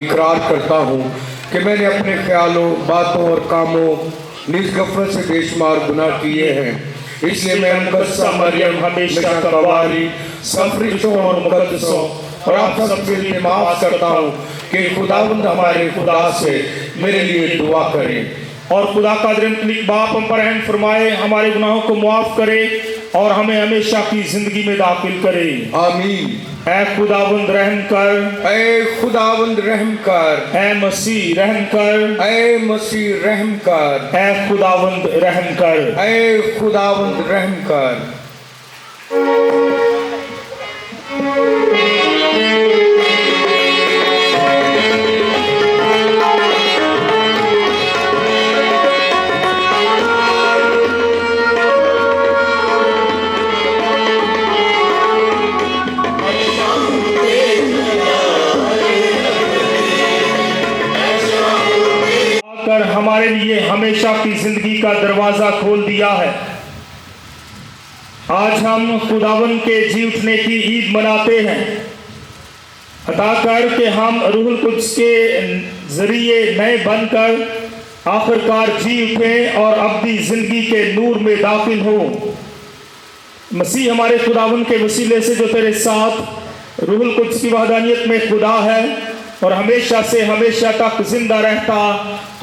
इकरार करता हूँ कि मैंने अपने ख्यालों, बातों और कामों निज गफलत से बेशुमार गुनाह किए हैं। इसलिए मैं मुकद्दसा मरियम हमेशा कवारी सब फरिश्तों और मुकद्दसों और आप सबके लिए माफ करता हूँ कि खुदावंद हमारे खुदा से मेरे लिए दुआ करें। और खुदा का दरिंदलिक बाप हम पर रहम फरमाए, हमारे गुनाहों को माफ करे और हमें हमेशा की जिंदगी में दाखिल करे। आमीन। ऐ खुदावंद रहम कर, ऐ खुदावंद रहम कर, ऐ मसीह रहम कर, ऐ मसीह रहम कर, ऐ खुदावंद रहम कर। ऐ खुदावंद रहम कर। कर हमारे लिए हमेशा की जिंदगी का दरवाजा खोल दिया है। आज हम खुदावन के जी उठने की ईद मनाते हैं। अता कर कि हम रूहुल कुद्स के जरिए नए बनकर आखिरकार जी उठें और अपनी जिंदगी के नूर में दाखिल हो। मसीह हमारे खुदावन के वसीले से जो तेरे साथ रूहुल कुद्स की वहदानियत में खुदा है और हमेशा से हमेशा तक जिंदा रहता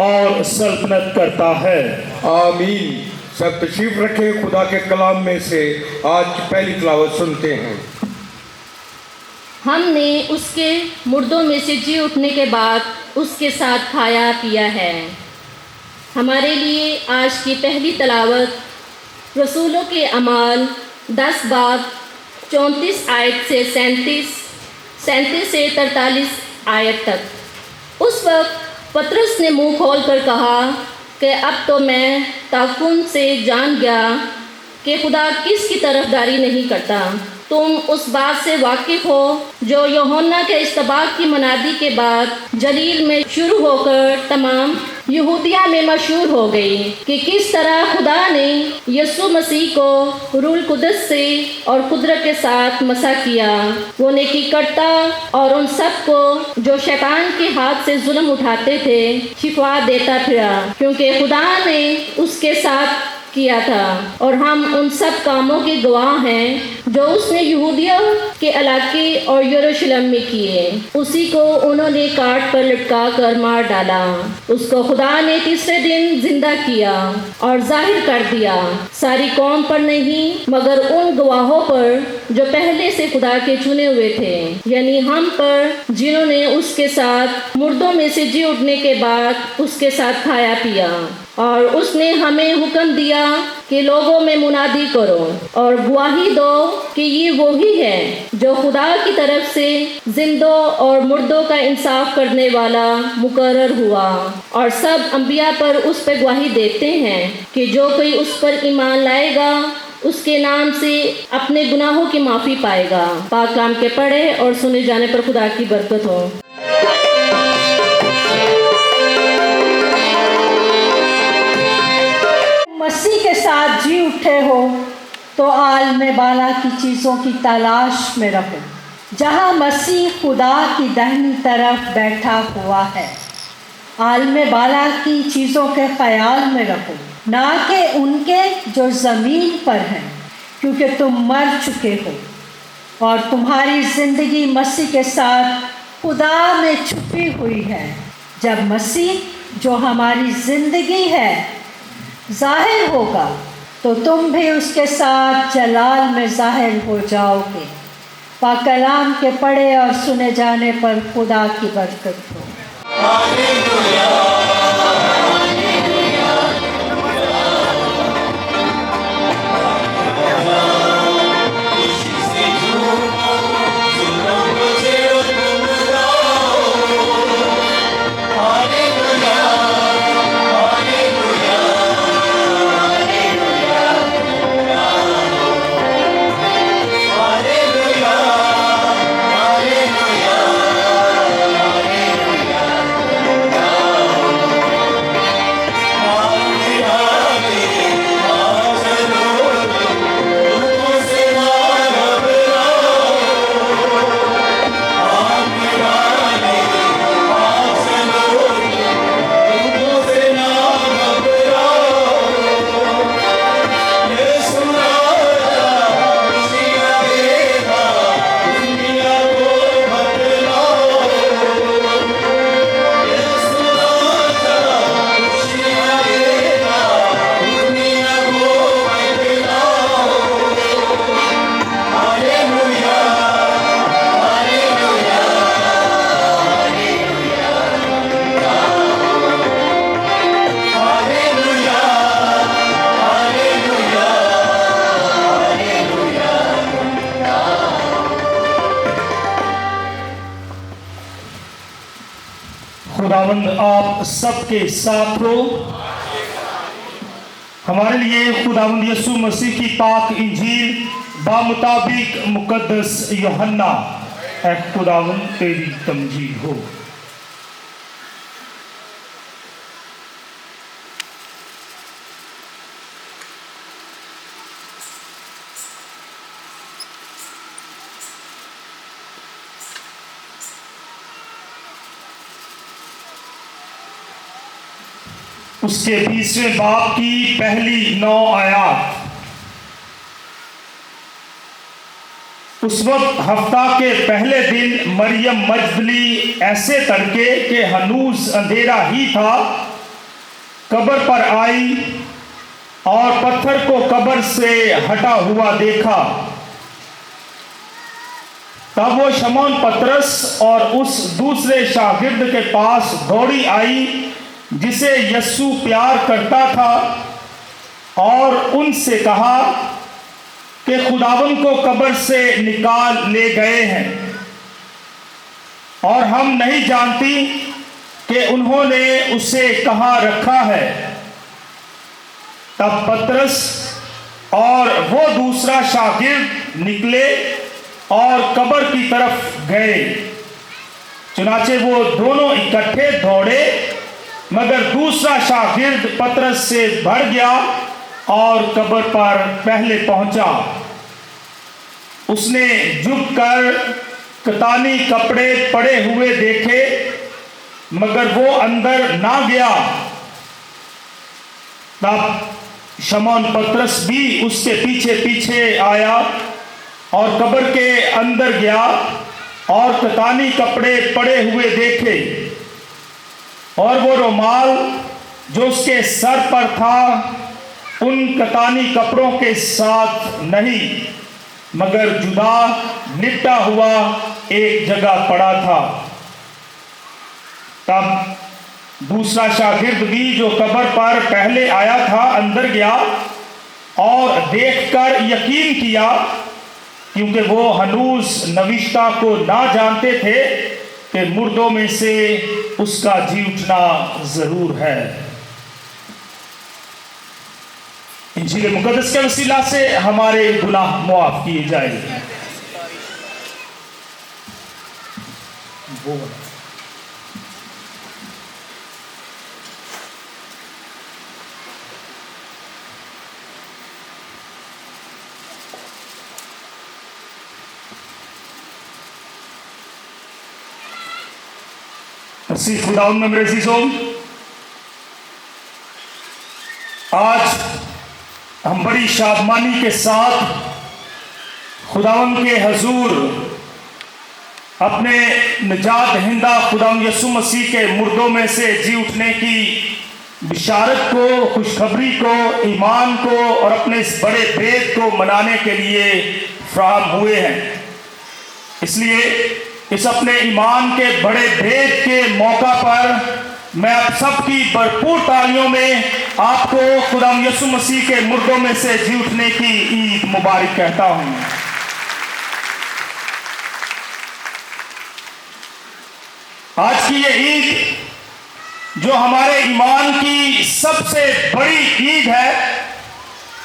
और सल्तनत करता है। आमीन। सब तशरीफ रखें। खुदा के कलाम में से आज की पहली तिलावत सुनते हैं। हमने उसके मुर्दों में से जी उठने के बाद उसके साथ खाया पिया है। हमारे लिए आज की पहली तिलावत रसूलों के अमाल 10 बाब 34 आयत से 37 से 43 आयत तक। उस वक्त पतरस ने मुंह खोल कर कहा कि अब तो मैं ताकुन से जान गया कि खुदा किस की तरफदारी नहीं करता। तुम उस बात से वाकिफ़ हो जो यूहन्ना के इस्तबाक की मनादी के बाद जलील में शुरू होकर तमाम यहूदिया में मशहूर हो गई कि किस तरह खुदा ने यीशु मसीह को रूहुल कुद्स से और कुदरत के साथ मसा किया। वो नेकी करता और उन सब को जो शैतान के हाथ से जुल्म उठाते थे शिफा देता फिरा, क्योंकि खुदा ने उसके साथ किया था। और हम उन सब कामों के गवाह हैं जो उसने यहूदिया के इलाके और यरूशलेम में किए। उसी को उन्होंने काट पर लटका कर मार डाला। उसको खुदा ने तीसरे दिन जिंदा किया और जाहिर कर दिया, सारी कौम पर नहीं मगर उन गवाहों पर जो पहले से खुदा के चुने हुए थे, यानी हम पर जिन्होंने उसके साथ मुर्दों में से जी उठने के बाद उसके साथ खाया पिया। और उसने हमें हुक्म दिया कि लोगों में मुनादी करो और गवाही दो कि ये वही है जो खुदा की तरफ से जिंदों और मुर्दों का इंसाफ करने वाला मुकर्रर हुआ। और सब अंबिया पर उस पर गवाही देते हैं कि जो कोई उस पर ईमान लाएगा उसके नाम से अपने गुनाहों की माफ़ी पाएगा। पाक कलाम के पढ़े और सुने जाने पर खुदा की बरकत हो। मसीह के साथ जी उठे हो तो आलम बाला की चीज़ों की तलाश में रहो, जहाँ मसीह खुदा की दाहिनी तरफ बैठा हुआ है। आलम बाला की चीज़ों के ख्याल में रहो, ना कि उनके जो ज़मीन पर हैं, क्योंकि तुम मर चुके हो और तुम्हारी ज़िंदगी मसीह के साथ खुदा में छुपी हुई है। जब मसीह जो हमारी ज़िंदगी है ज़ाहिर होगा तो तुम भी उसके साथ जलाल में ज़ाहिर हो जाओगे। पाक कलाम के पढ़े और सुने जाने पर खुदा की बरकत हो। खुदावंद आप सबके साथ हो। हमारे लिए खुदावंद यीशु मसीह की पाक इंजील बामुताबिक मुकद्दस यूहन्ना, ऐ खुदावंद तेरी तमजीद हो। उसके 20वें बाब की पहली 9 आयत। उस वक्त हफ्ता के पहले दिन मरियम मजदली ऐसे तड़के के हनूज अंधेरा ही था, कब्र पर आई और पत्थर को कब्र से हटा हुआ देखा। तब वो शमौन पतरस और उस दूसरे शागिर्द के पास दौड़ी आई जिसे यस्सु प्यार करता था, और उनसे कहा कि खुदावन को कब्र से निकाल ले गए हैं और हम नहीं जानती कि उन्होंने उसे कहाँ रखा है। तब पतरस और वो दूसरा शागिर्द निकले और कब्र की तरफ गए। चुनाचे वो दोनों इकट्ठे दौड़े, मगर दूसरा शागिर्द पतरस से भर गया और कब्र पर पहले पहुंचा। उसने झुककर कतानी कपड़े पड़े हुए देखे, मगर वो अंदर ना गया। तब शमौन पतरस भी उसके पीछे पीछे आया और कब्र के अंदर गया और कतानी कपड़े पड़े हुए देखे, और वो रुमाल जो उसके सर पर था उन कतानी कपड़ों के साथ नहीं, मगर जुदा निपटा हुआ एक जगह पड़ा था। तब दूसरा शागिर्द भी जो कब्र पर पहले आया था अंदर गया और देखकर यकीन किया, क्योंकि वो हनूज नविश्ता को ना जानते थे कि मुर्दों में से उसका जी उठना जरूर है। इंजील मुकद्दस के वसीला से हमारे गुनाह मुआफ किए जाएंगे। मसीह खुदावंद में मेरे अज़ीज़ों, आज हम बड़ी शादमानी के साथ खुदावंद के हजूर अपने निजात दहिंदा खुदावंद यीशु मसीह के मुर्दों में से जी उठने की बिशारत को, खुशखबरी को, ईमान को और अपने इस बड़े भेद को मनाने के लिए फ्राहम हुए हैं। इसलिए इस अपने ईमान के बड़े भेद के मौका पर मैं आप सबकी भरपूर तालियों में आपको खुदावंद यीशु मसीह के मुर्दों में से जी उठने की ईद मुबारक कहता हूं। आज की ये ईद जो हमारे ईमान की सबसे बड़ी ईद है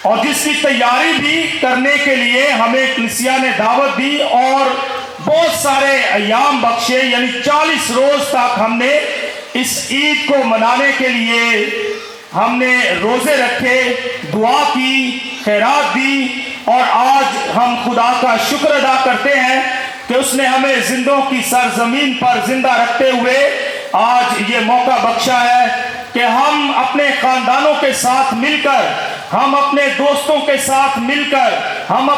और जिसकी तैयारी भी करने के लिए हमें कलीसिया ने दावत दी और बहुत सारे अयाम बख्शे, यानी 40 रोज तक हमने इस ईद को मनाने के लिए हमने रोजे रखे, दुआ की, खैरात दी, और आज हम खुदा का शुक्र अदा करते हैं कि उसने हमें जिंदों की सरजमीन पर जिंदा रखते हुए आज ये मौका बख्शा है कि हम अपने खानदानों के साथ मिलकर, हम अपने दोस्तों के साथ मिलकर, हम